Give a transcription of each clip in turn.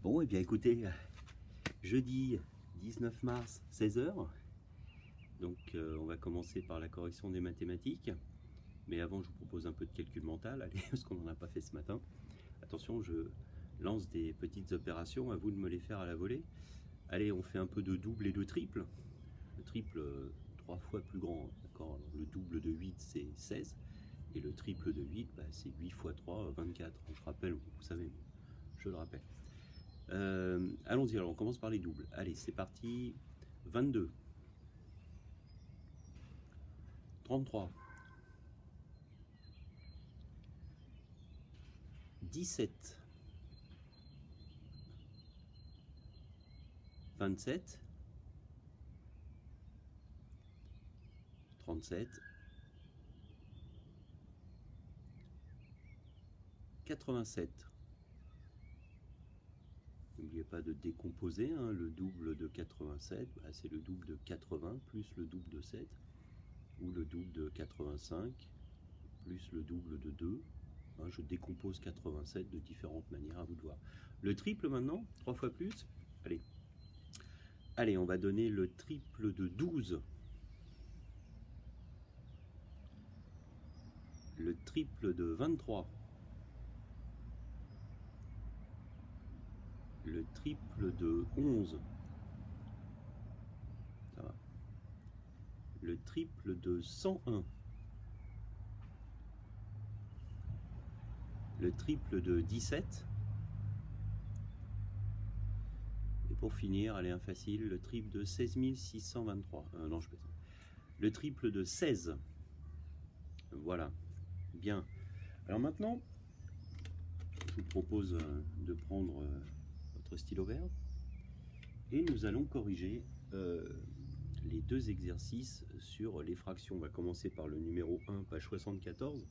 Bon, et bien écoutez, jeudi 19 mars, 16 h. Donc on va commencer par la correction des mathématiques. Mais avant, je vous propose un peu de calcul mental, allez, parce qu'on n'en a pas fait ce matin. Attention, je lance des petites opérations, à vous de me les faire à la volée. Allez, on fait un peu de double et de triple. Le triple, 3 fois plus grand, d'accord. Le double de 8, c'est 16. Et le triple de 8, c'est 8 fois 3, 24. Je rappelle, vous savez, je le rappelle. Allons-y, alors on commence par les doubles. Allez, c'est parti. 22, 33, 17, 27, 37, 87. N'oubliez pas de décomposer, hein, le double de 87, c'est le double de 80 plus le double de 7, ou le double de 85 plus le double de 2. Hein, je décompose 87 de différentes manières, à vous de voir. Le triple maintenant, 3 fois plus. Allez. Allez, on va donner le triple de 12. Le triple de 23. Le triple de 11. Ça va. Le triple de 101. Le triple de 17. Et pour finir, allez, un facile, le triple de 16 623. Non, je plaisante. Le triple de 16. Voilà. Bien. Alors maintenant, je vous propose de prendre votre stylo vert et nous allons corriger les deux exercices sur les fractions. On va commencer par le numéro 1, page 74.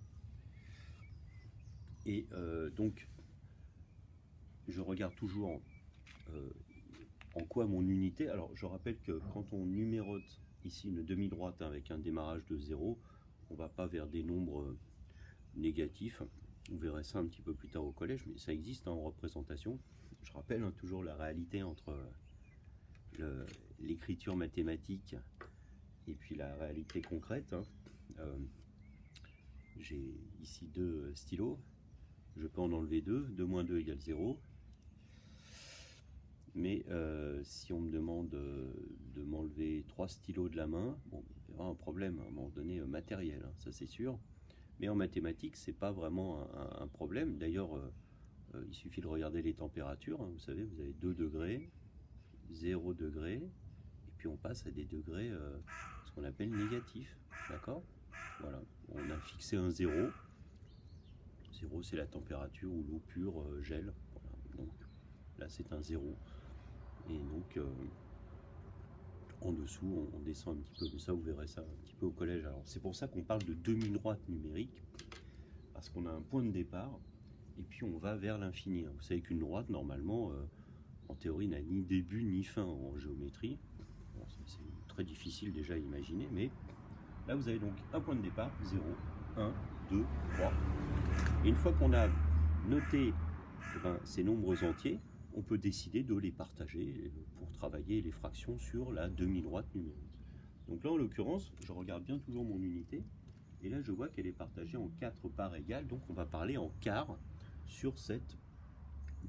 Et donc, je regarde toujours en quoi mon unité. Alors, je rappelle que quand on numérote ici une demi-droite avec un démarrage de 0, on ne va pas vers des nombres négatifs. On verrait ça un petit peu plus tard au collège, mais ça existe en représentation. Je rappelle toujours la réalité entre l'écriture mathématique et puis la réalité concrète. J'ai ici deux stylos. Je peux en enlever 2. 2 moins 2 égale 0. Mais si on me demande de m'enlever 3 stylos de la main, bon, il y aura un problème à un moment donné matériel, hein, ça c'est sûr. Mais en mathématiques, c'est pas vraiment un problème. D'ailleurs, il suffit de regarder les températures. Hein, vous savez, vous avez 2 degrés, 0 degré, et puis on passe à des degrés, ce qu'on appelle négatifs. D'accord? Voilà, on a fixé un 0. 0, c'est la température où l'eau pure gèle. Voilà. Donc là, c'est un 0. Et donc, en dessous, on descend un petit peu. Mais ça, vous verrez ça un petit peu au collège. Alors, c'est pour ça qu'on parle de demi-droite numérique. Parce qu'on a un point de départ. Et puis, on va vers l'infini. Vous savez qu'une droite, normalement, en théorie, n'a ni début ni fin en géométrie. Bon, c'est très difficile déjà à imaginer. Mais là, vous avez donc un point de départ. 0, 1, 2, 3. Et une fois qu'on a noté ces nombres entiers, on peut décider de les partager pour travailler les fractions sur la demi-droite numérique. Donc là, en l'occurrence, je regarde bien toujours mon unité, et là, je vois qu'elle est partagée en 4 parts égales, donc on va parler en quart sur cette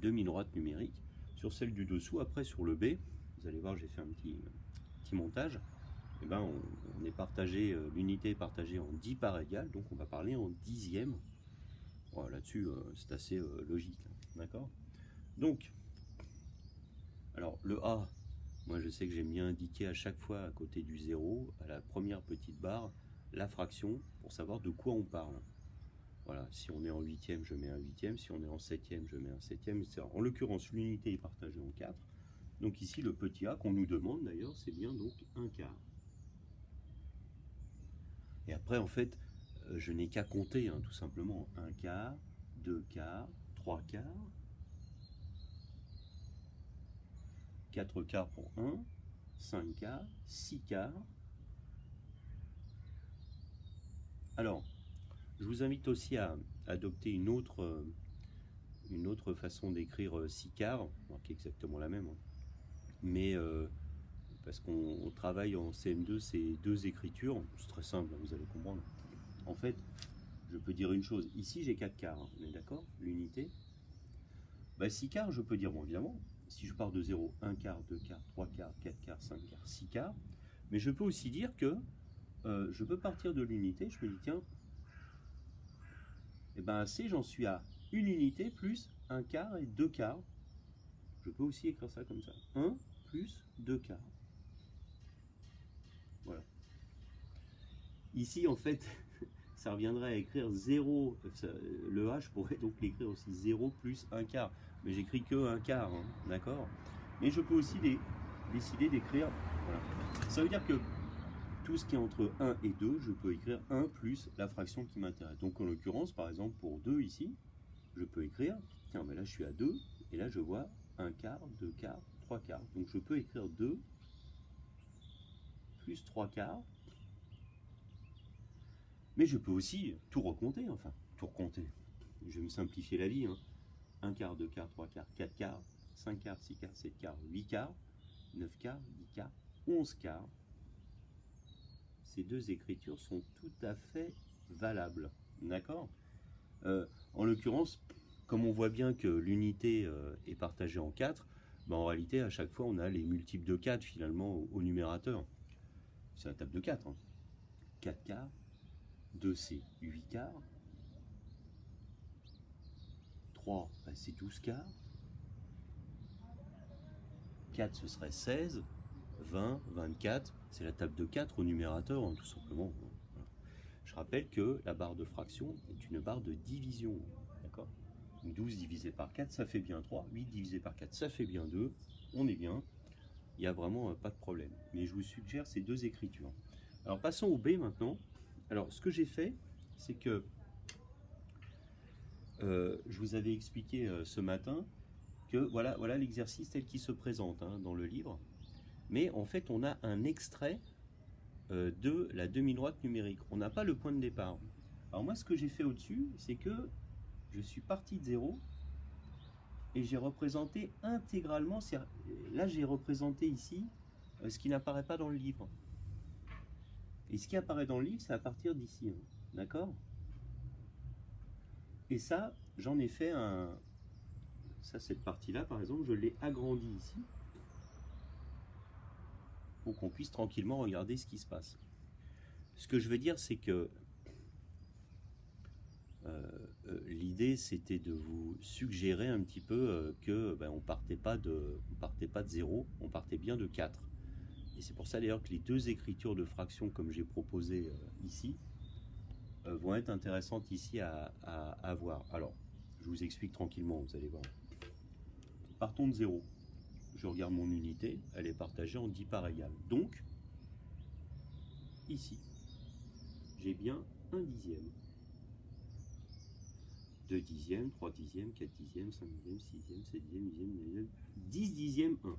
demi-droite numérique. Sur celle du dessous, après sur le B, vous allez voir, j'ai fait un petit montage, et ben on est partagé, l'unité est partagée en 10 parts égales, donc on va parler en dixième. Voilà, là-dessus, c'est assez logique, hein, d'accord? Donc, alors le A, moi je sais que j'aime bien indiquer à chaque fois à côté du 0, à la première petite barre, la fraction pour savoir de quoi on parle. Voilà, si on est en huitième, je mets un huitième, si on est en septième, je mets un septième, etc. En l'occurrence, l'unité est partagée en 4. Donc ici, le petit a qu'on nous demande d'ailleurs, c'est bien donc un quart. Et après, en fait, je n'ai qu'à compter, hein, tout simplement. Un quart, 2 quarts, 3 quarts, 4 quarts pour 1, 5 quarts, 6 quarts. Alors, je vous invite aussi à adopter une autre une autre façon d'écrire 6 quarts, qui est exactement la même, hein. Mais parce qu'on travaille en CM2, c'est 2 écritures, c'est très simple, vous allez comprendre. En fait, je peux dire une chose, ici j'ai 4 quarts, hein, on est d'accord, l'unité. 6 quarts, je peux dire, bon évidemment, si je pars de 0, 1 quart, 2 quarts, 3 quarts, 4 quarts, 5 quarts, 6 quarts, mais je peux aussi dire que je peux partir de l'unité, je me dis tiens, et ben C, j'en suis à une unité plus 1 quart et 2 quarts. Je peux aussi écrire ça comme ça. 1 plus 2 quarts. Voilà. Ici, en fait, ça reviendrait à écrire 0. Le H, je pourrais donc l'écrire aussi 0 plus 1 quart. Mais j'écris que 1 quart, hein, d'accord? Mais je peux aussi décider d'écrire. Voilà. Ça veut dire que tout ce qui est entre 1 et 2, je peux écrire 1 plus la fraction qui m'intéresse. Donc en l'occurrence, par exemple, pour 2 ici, je peux écrire, tiens, mais là je suis à 2, et là je vois 1 quart, 2 quarts, 3 quarts. Donc je peux écrire 2 plus 3 quarts, mais je peux aussi tout recompter, enfin, tout recompter. Je vais me simplifier la vie, hein. 1 quart, 2 quarts, 3 quarts, 4 quarts, 5 quarts, 6 quarts, 7 quarts, 8 quarts, 9 quarts, 10 quarts, 11 quarts. Ces deux écritures sont tout à fait valables, d'accord? En l'occurrence, comme on voit bien que l'unité est partagée en 4, en réalité, à chaque fois, on a les multiples de 4 finalement au numérateur. C'est la table de 4. Hein. 4 quarts, 2C, 8 quarts, 3, c'est 12 quarts, 4, ce serait 16, 20, 24, c'est la table de 4 au numérateur, hein, tout simplement. Voilà. Je rappelle que la barre de fraction est une barre de division, d'accord ? 12 divisé par 4, ça fait bien 3. 8 divisé par 4, ça fait bien 2. On est bien. Il n'y a vraiment pas de problème. Mais je vous suggère ces deux écritures. Alors passons au B maintenant. Alors ce que j'ai fait, c'est que je vous avais expliqué ce matin que voilà l'exercice tel qu'il se présente hein, dans le livre. Mais en fait, on a un extrait de la demi-droite numérique. On n'a pas le point de départ. Alors moi, ce que j'ai fait au-dessus, c'est que je suis parti de 0 et j'ai représenté intégralement, là j'ai représenté ici ce qui n'apparaît pas dans le livre. Et ce qui apparaît dans le livre, c'est à partir d'ici, hein, d'accord? Et ça, j'en ai fait cette partie-là, par exemple, je l'ai agrandie ici, pour qu'on puisse tranquillement regarder ce qui se passe. Ce que je veux dire, c'est que l'idée, c'était de vous suggérer un petit peu que on partait pas de 0, on partait bien de 4. Et c'est pour ça d'ailleurs que les deux écritures de fractions, comme j'ai proposé ici, vont être intéressantes ici à voir. Alors, je vous explique tranquillement, vous allez voir. Partons de 0. Je regarde mon unité, elle est partagée en 10 parts égales. Donc, ici, j'ai bien 1 dixième. 2 dixièmes, 3 dixièmes, 4 dixièmes, 5 dixièmes, 6 dixièmes, 7 dixièmes, 8 dixièmes, 10 dixièmes, 1.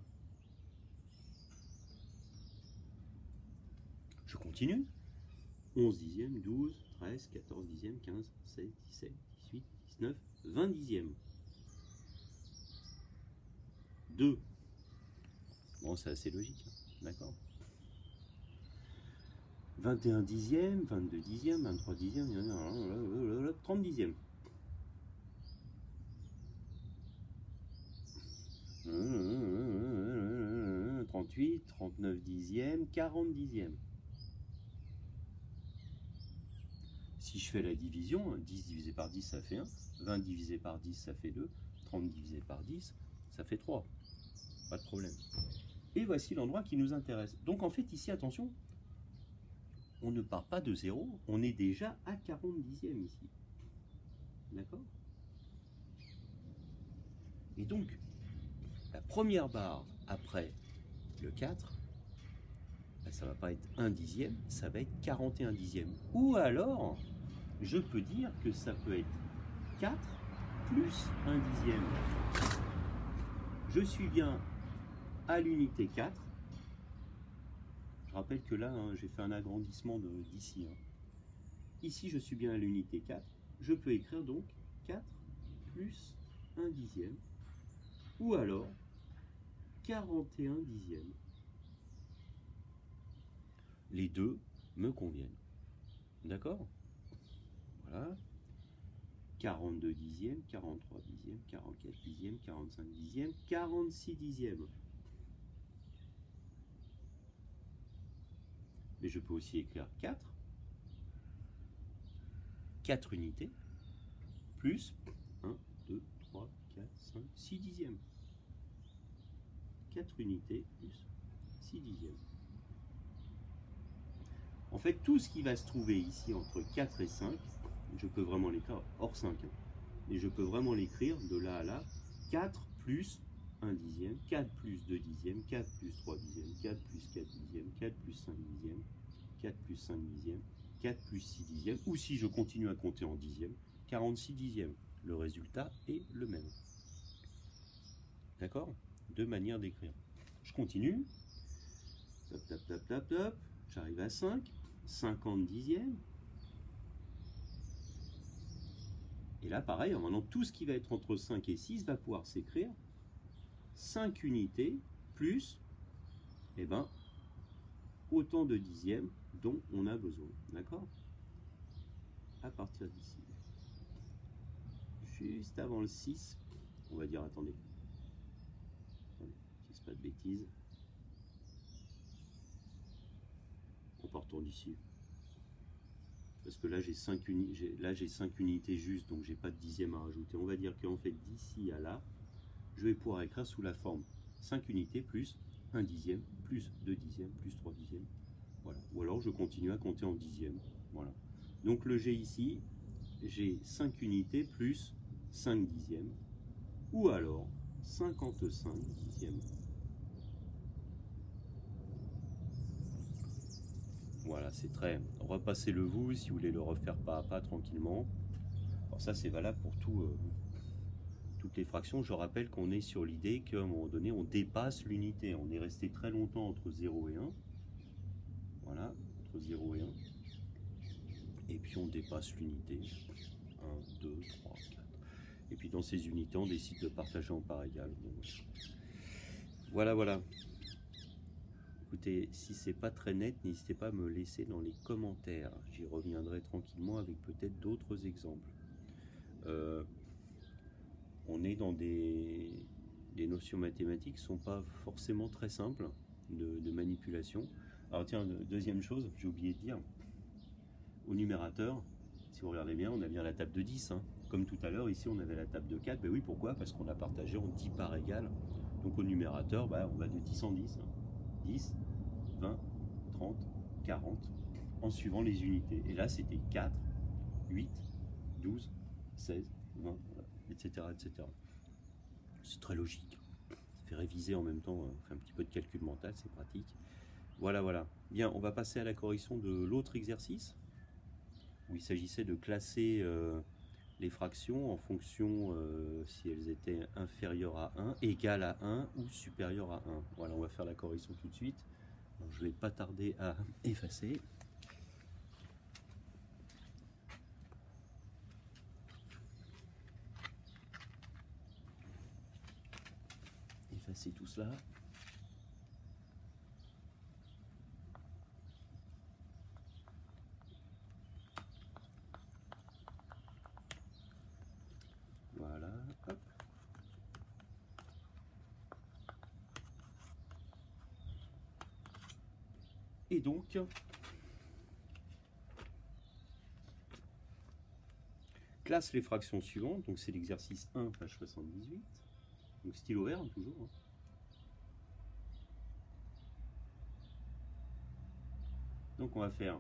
Je continue. 11 dixièmes, 12, 13, 14 dixièmes, 15, 16, 17, 18, 19, 20 dixièmes. 2. Bon, c'est assez logique, hein, d'accord. 21 dixièmes, 22 dixièmes, 23 dixièmes, 30 dixièmes. 38, 39 dixièmes, 40 dixièmes. Si je fais la division, 10 divisé par 10, ça fait 1. 20 divisé par 10, ça fait 2. 30 divisé par 10, ça fait 3. Pas de problème. Et voici l'endroit qui nous intéresse. Donc en fait, ici, attention, on ne part pas de 0, on est déjà à 40 dixièmes ici. D'accord? Et donc, la première barre après le 4, ça ne va pas être 1 dixième, ça va être 41 dixièmes. Ou alors, je peux dire que ça peut être 4 plus 1 dixième. Je suis bien à l'unité 4. Je rappelle que là, hein, j'ai fait un agrandissement d'ici. Hein. Ici, je suis bien à l'unité 4. Je peux écrire donc 4 plus 1 1 dixième, ou alors 41 dixièmes. Les deux me conviennent. D'accord? Voilà. 42 dixièmes, 43 dixièmes, 44 dixièmes, 45 dixièmes, 46 dixièmes. Mais je peux aussi écrire 4 unités, plus 1, 2, 3, 4, 5, 6 dixièmes. 4 unités plus 6 dixièmes. En fait, tout ce qui va se trouver ici entre 4 et 5, je peux vraiment l'écrire, hors 5, hein, mais je peux vraiment l'écrire de là à là, 4 plus 1 dixième, 4 plus 2 dixièmes, 4 plus 3 dixièmes, 4 plus 4 dixièmes, 4 plus 5 dixièmes, 4 plus 5 dixièmes, 4 plus 6 dixièmes, ou si je continue à compter en dixièmes, 46 dixièmes. Le résultat est le même. D'accord? Deux manières d'écrire. Je continue. Top, top, top, top, top. J'arrive à 5. 50 dixièmes. Et là, pareil, maintenant, tout ce qui va être entre 5 et 6 va pouvoir s'écrire 5 unités plus, eh ben, autant de dixièmes dont on a besoin. D'accord? À partir d'ici. Juste avant le 6, on va dire, attendez, je ne dise pas de bêtises. On part d'ici. Parce que là, j'ai 5 unités juste, donc j'ai pas de dixième à rajouter. On va dire qu'en fait, d'ici à là, je vais pouvoir écrire sous la forme 5 unités plus 1 dixième, plus 2 dixièmes, plus 3 dixièmes. Voilà. Ou alors, je continue à compter en dixièmes. Voilà. Donc, le G ici, j'ai 5 unités plus 5 dixièmes. Ou alors, 55 dixièmes. Voilà, c'est très... Repassez-le vous, si vous voulez le refaire pas à pas, tranquillement. Alors ça, c'est valable pour toutes les fractions. Je rappelle qu'on est sur l'idée qu'à un moment donné, on dépasse l'unité. On est resté très longtemps entre 0 et 1. Voilà, entre 0 et 1. Et puis on dépasse l'unité. 1, 2, 3, 4. Et puis dans ces unités, on décide de partager en parts égales. Voilà, voilà. Écoutez, si c'est pas très net, n'hésitez pas à me laisser dans les commentaires. J'y reviendrai tranquillement avec peut-être d'autres exemples. On est dans des notions mathématiques qui ne sont pas forcément très simples de manipulation. Alors tiens, deuxième chose, j'ai oublié de dire, au numérateur, si vous regardez bien, on a bien la table de 10. Hein. Comme tout à l'heure, ici on avait la table de 4. Ben oui, pourquoi? Parce qu'on a partagé en 10 parts égales. Donc au numérateur, on va de 10 en 10. 10, 20, 30, 40, en suivant les unités. Et là, c'était 4, 8, 12, 16, 20, etc. etc. C'est très logique. Ça fait réviser en même temps, on fait un petit peu de calcul mental, c'est pratique. Voilà, voilà. Bien, on va passer à la correction de l'autre exercice, où il s'agissait de classer les fractions en fonction si elles étaient inférieures à 1, égales à 1 ou supérieures à 1. Voilà, on va faire la correction tout de suite. Donc, je ne vais pas tarder à effacer. Effacer tout cela. Voilà, hop. Et donc, classe les fractions suivantes. Donc c'est l'exercice 1, page 78. Donc stylo vert, toujours. Hein. Donc on va faire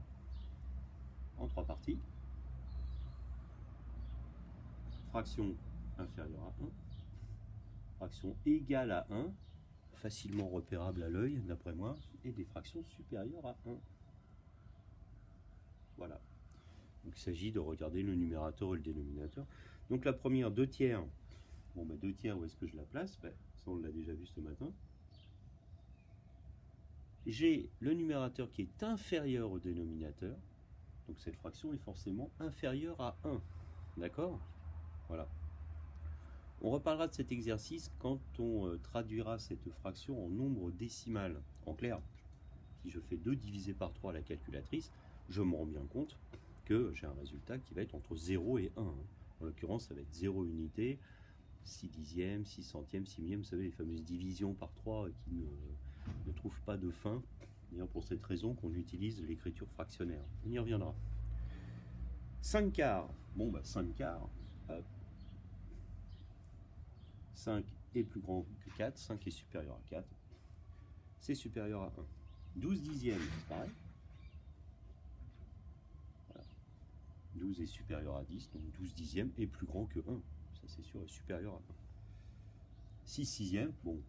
en 3 parties. Fraction inférieure à 1. Fraction égale à 1. Facilement repérable à l'œil, d'après moi. Et des fractions supérieures à 1. Voilà. Donc il s'agit de regarder le numérateur et le dénominateur. Donc la première, 2 tiers. Bon, 2 tiers, où est-ce que je la place? Ça, on l'a déjà vu ce matin. J'ai le numérateur qui est inférieur au dénominateur. Donc cette fraction est forcément inférieure à 1. D'accord? Voilà. On reparlera de cet exercice quand on traduira cette fraction en nombre décimal. En clair, si je fais 2 divisé par 3 à la calculatrice, je me rends bien compte que j'ai un résultat qui va être entre 0 et 1. En l'occurrence, ça va être 0 unité, 6 dixièmes, 6 centièmes, 6 millièmes, vous savez, les fameuses divisions par 3 qui ne trouvent pas de fin. D'ailleurs, pour cette raison qu'on utilise l'écriture fractionnaire. On y reviendra. 5 quarts. Bon, bah 5 quarts. 5 est plus grand que 4, 5 est supérieur à 4. C'est supérieur à 1. 12 dixièmes, c'est pareil. Voilà. 12 est supérieur à 10, donc 12 dixièmes est plus grand que 1. Ça, c'est sûr, est supérieur à 1. 6 sixièmes, bon.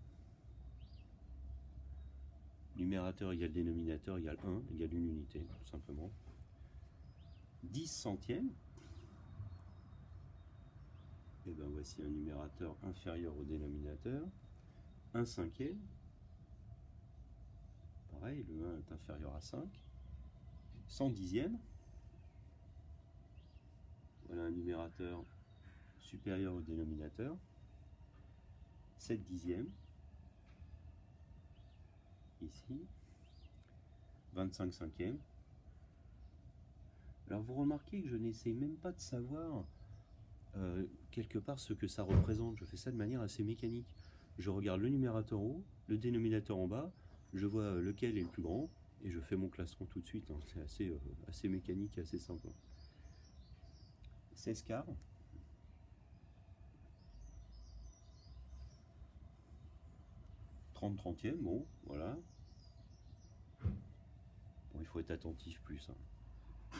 Numérateur égale dénominateur égale 1, égale une unité, tout simplement. 10 centièmes. Et bien voici un numérateur inférieur au dénominateur. 1 cinquième. Pareil, le 1 est inférieur à 5. 100 dixièmes. Voilà un numérateur supérieur au dénominateur. 7 dixièmes. Ici. 25 cinquièmes. Alors vous remarquez que je n'essaie même pas de savoir quelque part ce que ça représente. Je fais ça de manière assez mécanique. Je regarde le numérateur en haut, le dénominateur en bas, je vois lequel est le plus grand et je fais mon classement tout de suite. Hein. C'est assez mécanique et assez simple. 16 quarts. 30 trentièmes, bon, voilà. Bon, il faut être attentif plus. Hein.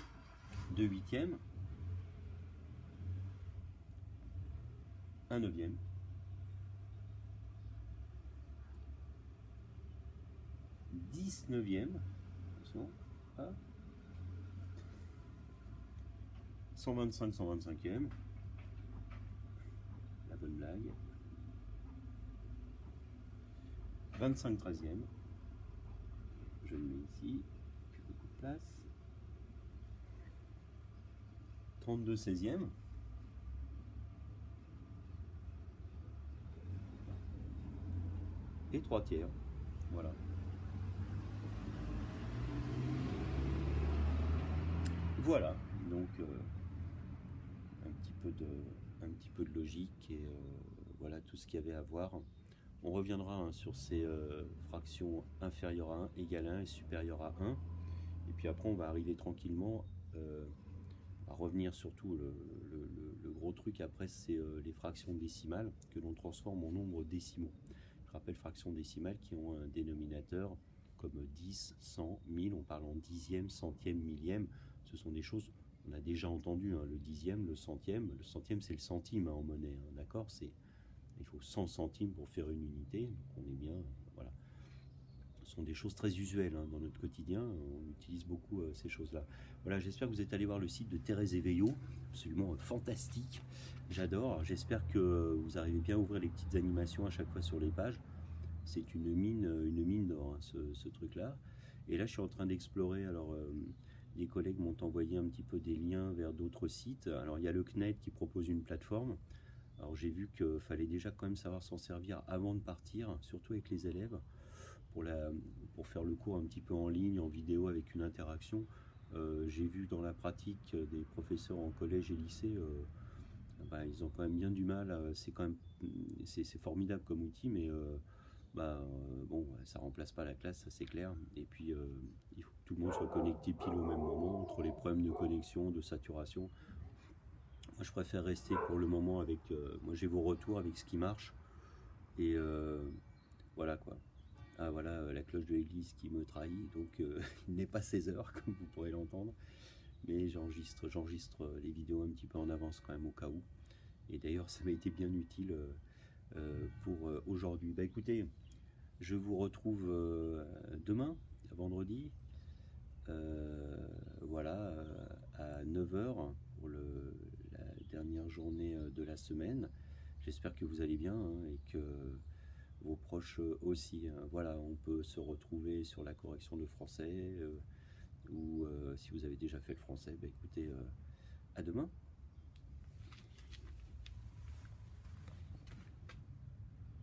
2 huitièmes. 1 neuvième. 10 neuvième. 125 125e. La bonne blague. 25 treizième. Je le mets ici. Plus beaucoup de place. 32 seizième. Et 3 tiers. Voilà. Voilà, donc un petit peu de logique et voilà tout ce qu'il y avait à voir. On reviendra hein, sur ces fractions inférieures à 1, égale à 1 et supérieures à 1. Et puis après on va arriver tranquillement à revenir surtout le gros truc après c'est les fractions décimales que l'on transforme en nombres décimaux. Je rappelle fractions décimales qui ont un dénominateur comme 10, 100, 1000, on parle en dixième, centième, millième. Ce sont des choses, on a déjà entendu, hein, le dixième, le centième c'est le centime hein, en monnaie, hein, d'accord, il faut 100 centimes pour faire une unité, donc on est bien, voilà. Ce sont des choses très usuelles hein, dans notre quotidien, on utilise beaucoup ces choses-là. Voilà, j'espère que vous êtes allé voir le site de Thérèse Eveillot, absolument fantastique, j'adore, j'espère que vous arrivez bien à ouvrir les petites animations à chaque fois sur les pages. C'est une mine d'or, hein, ce truc-là. Et là, je suis en train d'explorer. Alors, des collègues m'ont envoyé un petit peu des liens vers d'autres sites. Alors, il y a le CNET qui propose une plateforme. Alors, j'ai vu qu'il fallait déjà quand même savoir s'en servir avant de partir, surtout avec les élèves, pour faire le cours un petit peu en ligne, en vidéo, avec une interaction. J'ai vu dans la pratique des professeurs en collège et lycée, ils ont quand même bien du mal. C'est formidable comme outil, mais bon, ça remplace pas la classe, ça c'est clair. Et puis, il faut que tout le monde soit connecté pile au même moment, entre les problèmes de connexion, de saturation. Moi, je préfère rester pour le moment avec... moi, j'ai vos retours avec ce qui marche. Et voilà, quoi. Ah, voilà, la cloche de l'église qui me trahit. Donc, il n'est pas 16 heures, comme vous pourrez l'entendre. Mais j'enregistre les vidéos un petit peu en avance, quand même, au cas où. Et d'ailleurs, ça m'a été bien utile pour aujourd'hui. Bah, écoutez... Je vous retrouve demain, vendredi, voilà, à 9 h pour la dernière journée de la semaine. J'espère que vous allez bien hein, et que vos proches aussi. Hein. Voilà, on peut se retrouver sur la correction de français ou si vous avez déjà fait le français, bah, écoutez, à demain.